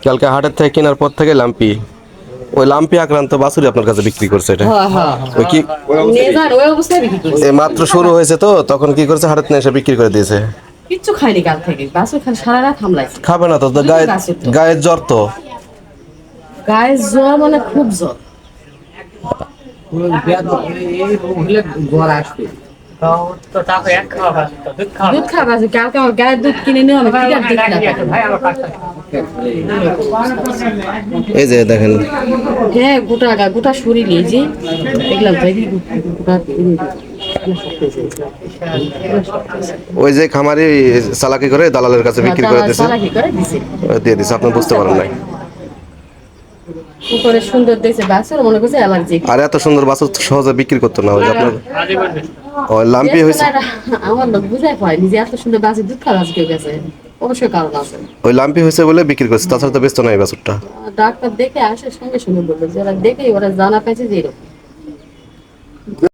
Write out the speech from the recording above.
কালকে হাটের থেকে কেনার পর থেকে লাম্পি, ওই লাম্পি আক্রান্ত বাছুরি আপনার কাছে বিক্রি করছে এটা? হ্যাঁ হ্যাঁ ওই কি নিয়ে যান ওই অবস্থায় বিক্রি করছে। এই মাত্র শুরু হয়েছে তো তখন কি করছে, হাটের নিয়ে এসে বিক্রি করে দিয়েছে? কিচ্ছু খাইনি কাল থেকে, বাসুর খালি সারা রাত হামলাইছে। খাবে না তো, তো গায়ে বাছুর তো। গায়ের জ্বর তো। গায়ে জ্বর মানে খুব জ্বর। দুধ খাওয়া আছে, কালকে আমার গায়ের দুধ কিনে নিও, আমি কি আর এই যে দেখেন, হ্যাঁ গোটা গোটা শরীর এই যে দেখলাম তো, এই যে গোটা ওই যে খামারি চালাকি করে দালালের কাছে বিক্রি করে দিয়েছে, চালাকি করে দিছে। দিয়ে দিছে, আপনি বুঝতে পারেন নাই। উপরে সুন্দর দেখছে বাছুর, মনে করছে অ্যালার্জি। আর এত সুন্দর বাছুর তো সহজে বিক্রি করতো না, ওই যে আপনার ওই লাম্পি হয়েছে। আমার লোক বুঝাই পায় নিজে এত সুন্দর বাছুর দুধ খাওয়া কেউ গেছে, অবশ্যই কারণ আছে। ওই লাম্পি হয়েছে বলে বিক্রি করছে, তাছাড়া তো ব্যস্ত নাই বাছুরটা। ডাক্তার দেখে আসে সঙ্গে সঙ্গে বললো, যারা দেখে ওরা জানা পেয়েছে যে এরকম।